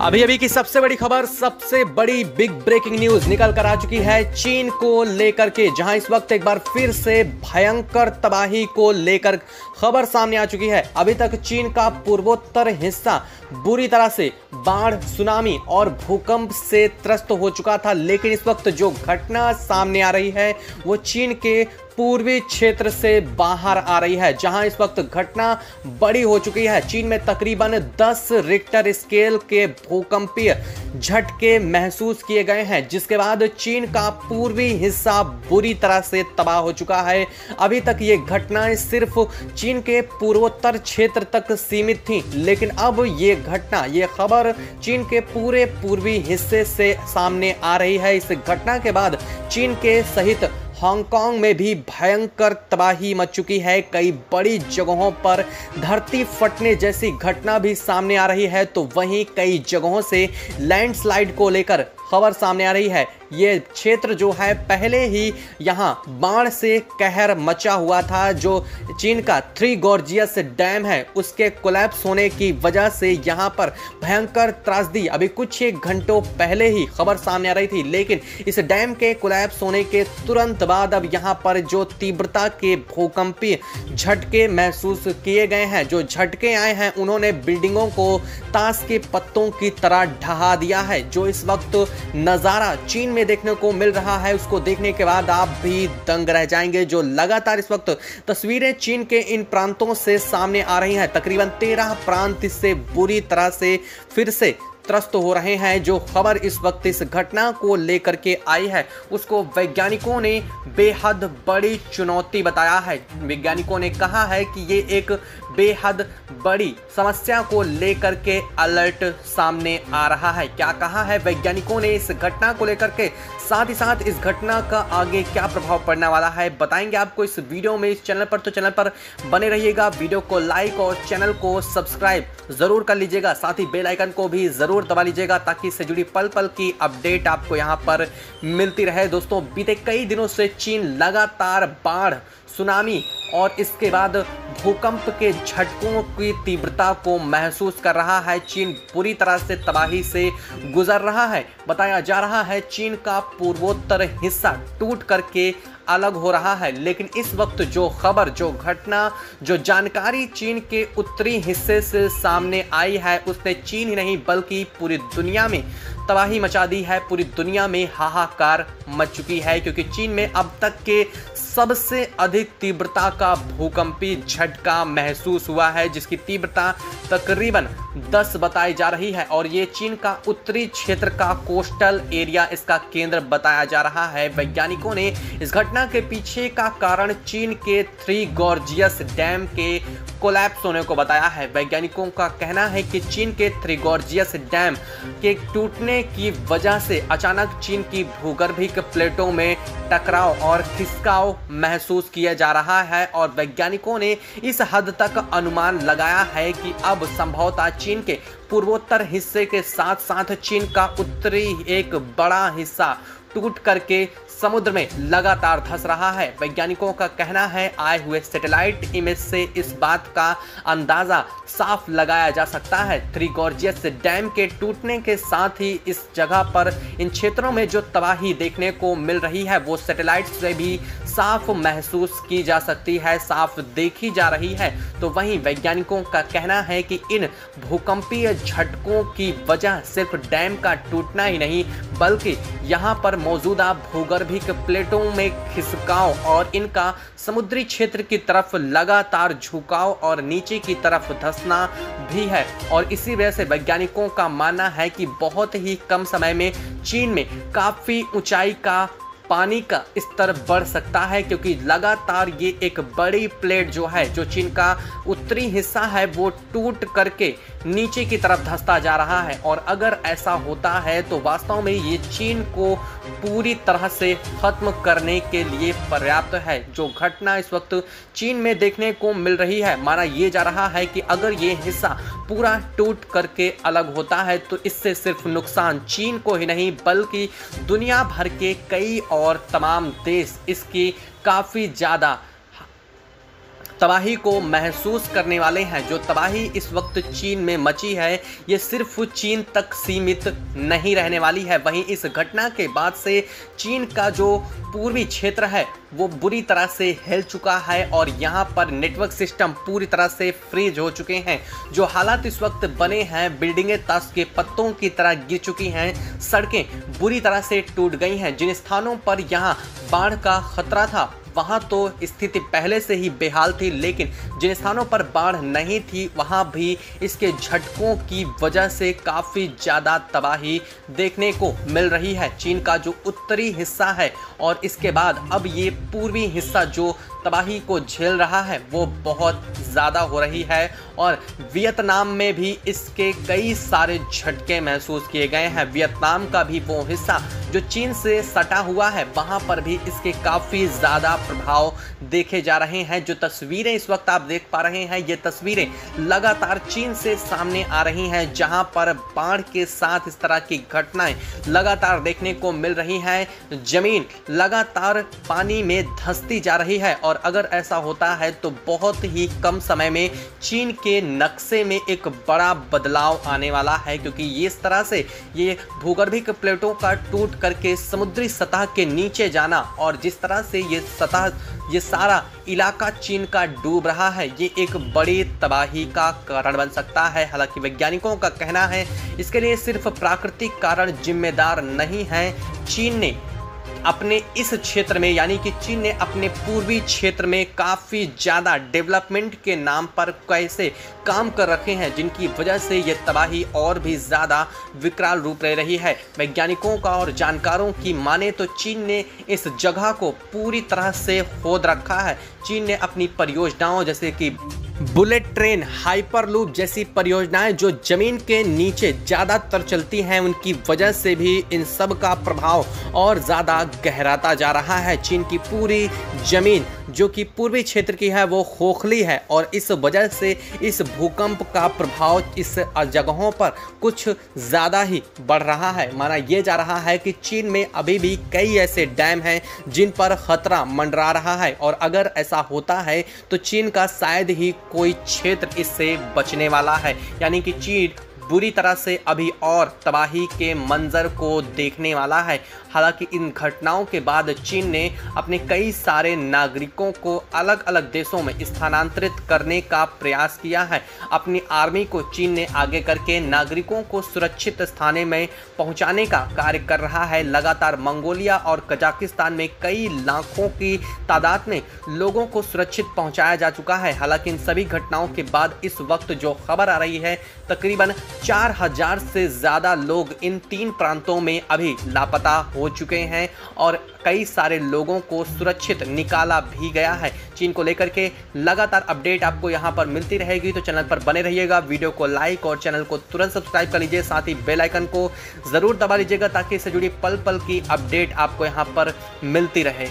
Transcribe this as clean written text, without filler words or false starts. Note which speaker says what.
Speaker 1: अभी अभी की सबसे बड़ी खबर, सबसे बड़ी बिग ब्रेकिंग न्यूज निकल कर आ चुकी है चीन को लेकर के, जहां इस वक्त एक बार फिर से भयंकर तबाही को लेकर खबर सामने आ चुकी है। अभी तक चीन का पूर्वोत्तर हिस्सा बुरी तरह से बाढ़, सुनामी और भूकंप से त्रस्त हो चुका था, लेकिन इस वक्त जो घटना सामने आ रही है वो चीन के पूर्वी क्षेत्र से बाहर आ रही है, जहां इस वक्त घटना बड़ी हो चुकी है। चीन में तकरीबन 10 रिक्टर स्केल के भूकंपीय झटके महसूस किए गए हैं, जिसके बाद चीन का पूर्वी हिस्सा बुरी तरह से तबाह हो चुका है। अभी तक ये घटनाएं सिर्फ चीन के पूर्वोत्तर क्षेत्र तक सीमित थीं, लेकिन अब ये घटना, ये खबर चीन के पूरे पूर्वी हिस्से से सामने आ रही है। इस घटना के बाद चीन के सहित हांगकांग में भी भयंकर तबाही मच चुकी है। कई बड़ी जगहों पर धरती फटने जैसी घटना भी सामने आ रही है, तो वहीं कई जगहों से लैंडस्लाइड को लेकर खबर सामने आ रही है। ये क्षेत्र जो है पहले ही यहाँ बाढ़ से कहर मचा हुआ था। जो चीन का थ्री गॉर्जियस डैम है उसके कोलैप्स होने की वजह से यहाँ पर भयंकर त्रासदी अभी कुछ एक घंटों पहले ही खबर सामने आ रही थी, लेकिन इस डैम के कोलैप्स होने के तुरंत बाद अब यहाँ पर जो तीव्रता के भूकंपीय झटके महसूस किए गए हैं, जो झटके आए हैं उन्होंने बिल्डिंगों को ताश के पत्तों की तरह ढहा दिया है। जो इस वक्त नज़ारा चीन में देखने को मिल रहा है, उसको देखने के बाद आप भी दंग रह जाएंगे। जो लगातार इस वक्त तस्वीरें चीन के इन प्रांतों से सामने आ रही हैं, तकरीबन 13 प्रांत इससे बुरी तरह से फिर से त्रस्त हो रहे हैं। जो खबर इस वक्त इस घटना को लेकर के आई है उसको वैज्ञानिकों ने बेहद बड़ी चुनौती बताया है। वैज्ञानिकों ने कहा है कि ये एक बेहद बड़ी समस्या को लेकर के अलर्ट सामने आ रहा है। क्या कहा है वैज्ञानिकों ने इस घटना को लेकर के, साथ ही साथ इस घटना का आगे क्या प्रभाव पड़ने वाला है, बताएंगे आपको इस वीडियो में। इस चैनल पर तो चैनल पर बने रहिएगा, वीडियो को लाइक और चैनल को सब्सक्राइब जरूर कर लीजिएगा, साथ ही बेल आइकन को भी जरूर दबा लीजिएगा ताकि इससे जुड़ी पल पल की अपडेट आपको यहाँ पर मिलती रहे। दोस्तों, बीते कई दिनों से चीन लगातार बाढ़, सुनामी और इसके बाद भूकंप के झटकों की तीव्रता को महसूस कर रहा है। चीन पूरी तरह से तबाही से गुजर रहा है। बताया जा रहा है चीन का पूर्वोत्तर हिस्सा टूट करके अलग हो रहा है, लेकिन इस वक्त जो खबर, जो घटना, जो जानकारी चीन के उत्तरी हिस्से से सामने आई है उसने चीन ही नहीं बल्कि पूरी दुनिया में तबाही मचा दी है। पूरी दुनिया में हाहाकार मच चुकी है, क्योंकि चीन में अब तक के सबसे अधिक तीव्रता का भूकंपी झटका महसूस हुआ है, जिसकी तीव्रता तकरीबन 10 बताई जा रही है। और ये चीन का उत्तरी क्षेत्र का कोस्टल एरिया इसका केंद्र बताया जा रहा है। वैज्ञानिकों ने इस घटना के पीछे का कारण चीन के थ्री गॉर्जियस डैम के कोलैप्स होने को बताया है। वैज्ञानिकों का कहना है कि चीन के थ्री गॉर्जियस डैम के टूटने की वजह से अचानक चीन की भूगर्भिक प्लेटों में टकराव और खिसकाव महसूस किया जा रहा है। और वैज्ञानिकों ने इस हद तक अनुमान लगाया है कि अब संभवतः चीन के पूर्वोत्तर हिस्से के साथ साथ चीन का उत्तरी एक बड़ा हिस्सा टूट करके समुद्र में लगातार धंस रहा है। वैज्ञानिकों का कहना है आए हुए सैटेलाइट इमेज से इस बात का अंदाजा साफ लगाया जा सकता है। थ्री गॉर्जियस डैम के टूटने के साथ ही इस जगह पर, इन क्षेत्रों में जो तबाही देखने को मिल रही है वो सैटेलाइट से भी साफ महसूस की जा सकती है, साफ देखी जा रही है। तो वहीं वैज्ञानिकों का कहना है कि इन भूकंपीय झटकों की वजह सिर्फ डैम का टूटना ही नहीं बल्कि यहाँ पर मौजूदा भूगर्भिक प्लेटों में खिसकाव और इनका समुद्री क्षेत्र की तरफ लगातार झुकाव और नीचे की तरफ धंसना भी है। और इसी वजह से वैज्ञानिकों का मानना है कि बहुत ही कम समय में चीन में काफ़ी ऊंचाई का पानी का स्तर बढ़ सकता है, क्योंकि लगातार ये एक बड़ी प्लेट जो है, जो चीन का उत्तरी हिस्सा है, वो टूट करके नीचे की तरफ धंसता जा रहा है। और अगर ऐसा होता है तो वास्तव में ये चीन को पूरी तरह से खत्म करने के लिए पर्याप्त है। जो घटना इस वक्त चीन में देखने को मिल रही है, माना ये जा रहा है कि अगर ये हिस्सा पूरा टूट करके अलग होता है तो इससे सिर्फ नुकसान चीन को ही नहीं बल्कि दुनिया भर के कई और तमाम देश इसकी काफ़ी ज़्यादा तबाही को महसूस करने वाले हैं। जो तबाही इस वक्त चीन में मची है ये सिर्फ चीन तक सीमित नहीं रहने वाली है। वहीं इस घटना के बाद से चीन का जो पूर्वी क्षेत्र है वो बुरी तरह से हिल चुका है और यहाँ पर नेटवर्क सिस्टम पूरी तरह से फ्रीज हो चुके हैं। जो हालात इस वक्त बने हैं, बिल्डिंगें ताश के पत्तों की तरह गिर चुकी हैं, सड़कें बुरी तरह से टूट गई हैं। जिन स्थानों पर यहाँ बाढ़ का खतरा था वहाँ तो स्थिति पहले से ही बेहाल थी, लेकिन जिन स्थानों पर बाढ़ नहीं थी वहाँ भी इसके झटकों की वजह से काफ़ी ज़्यादा तबाही देखने को मिल रही है। चीन का जो उत्तरी हिस्सा है और इसके बाद अब ये पूर्वी हिस्सा जो तबाही को झेल रहा है वो बहुत ज़्यादा हो रही है और वियतनाम में भी इसके कई सारे झटके महसूस किए गए हैं। वियतनाम का भी वो हिस्सा जो चीन से सटा हुआ है वहाँ पर भी इसके काफ़ी ज़्यादा प्रभाव देखे जा रहे हैं। जो तस्वीरें इस वक्त आप देख पा रहे हैं ये तस्वीरें लगातार चीन से सामने आ रही हैं, जहाँ पर बाढ़ के साथ इस तरह की घटनाएं लगातार देखने को मिल रही हैं। जमीन लगातार पानी में धंसती जा रही है और अगर ऐसा होता है तो बहुत ही कम समय में चीन के नक्शे में एक बड़ा बदलाव आने वाला है, क्योंकि ये इस तरह से ये भूगर्भिक प्लेटों का टूट करके समुद्री सतह के नीचे जाना और जिस तरह से ये सारा इलाका चीन का डूब रहा है ये एक बड़ी तबाही का कारण बन सकता है। हालांकि वैज्ञानिकों का कहना है इसके लिए सिर्फ प्राकृतिक कारण जिम्मेदार नहीं है। चीन ने अपने इस क्षेत्र में यानी कि चीन ने अपने पूर्वी क्षेत्र में काफ़ी ज़्यादा डेवलपमेंट के नाम पर कैसे काम कर रखे हैं, जिनकी वजह से ये तबाही और भी ज़्यादा विकराल रूप ले रही है। वैज्ञानिकों का और जानकारों की माने तो चीन ने इस जगह को पूरी तरह से खोद रखा है। चीन ने अपनी परियोजनाओं जैसे कि बुलेट ट्रेन, हाइपरलूप जैसी परियोजनाएं जो जमीन के नीचे ज़्यादातर चलती हैं उनकी वजह से भी इन सब का प्रभाव और ज़्यादा गहराता जा रहा है। चीन की पूरी जमीन जो कि पूर्वी क्षेत्र की है वो खोखली है और इस वजह से इस भूकंप का प्रभाव इस जगहों पर कुछ ज़्यादा ही बढ़ रहा है। माना यह जा रहा है कि चीन में अभी भी कई ऐसे डैम हैं जिन पर खतरा मंडरा रहा है और अगर ऐसा होता है तो चीन का शायद ही कोई क्षेत्र इससे बचने वाला है। यानी कि चीन बुरी तरह से अभी और तबाही के मंजर को देखने वाला है। हालांकि इन घटनाओं के बाद चीन ने अपने कई सारे नागरिकों को अलग अलग देशों में स्थानांतरित करने का प्रयास किया है। अपनी आर्मी को चीन ने आगे करके नागरिकों को सुरक्षित स्थान में पहुंचाने का कार्य कर रहा है। लगातार मंगोलिया और कजाकिस्तान में कई लाखों की तादाद में लोगों को सुरक्षित पहुंचाया जा चुका है। हालांकि इन सभी घटनाओं के बाद इस वक्त जो खबर आ रही है तकरीबन 4000 से ज़्यादा लोग इन 3 प्रांतों में अभी लापता हो चुके हैं और कई सारे लोगों को सुरक्षित निकाला भी गया है। चीन को लेकर के लगातार अपडेट आपको यहां पर मिलती रहेगी, तो चैनल पर बने रहिएगा। वीडियो को लाइक और चैनल को तुरंत सब्सक्राइब कर लीजिए, साथ ही बेल आइकन को ज़रूर दबा लीजिएगा ताकि इससे जुड़ी पल पल की अपडेट आपको यहां पर मिलती रहे।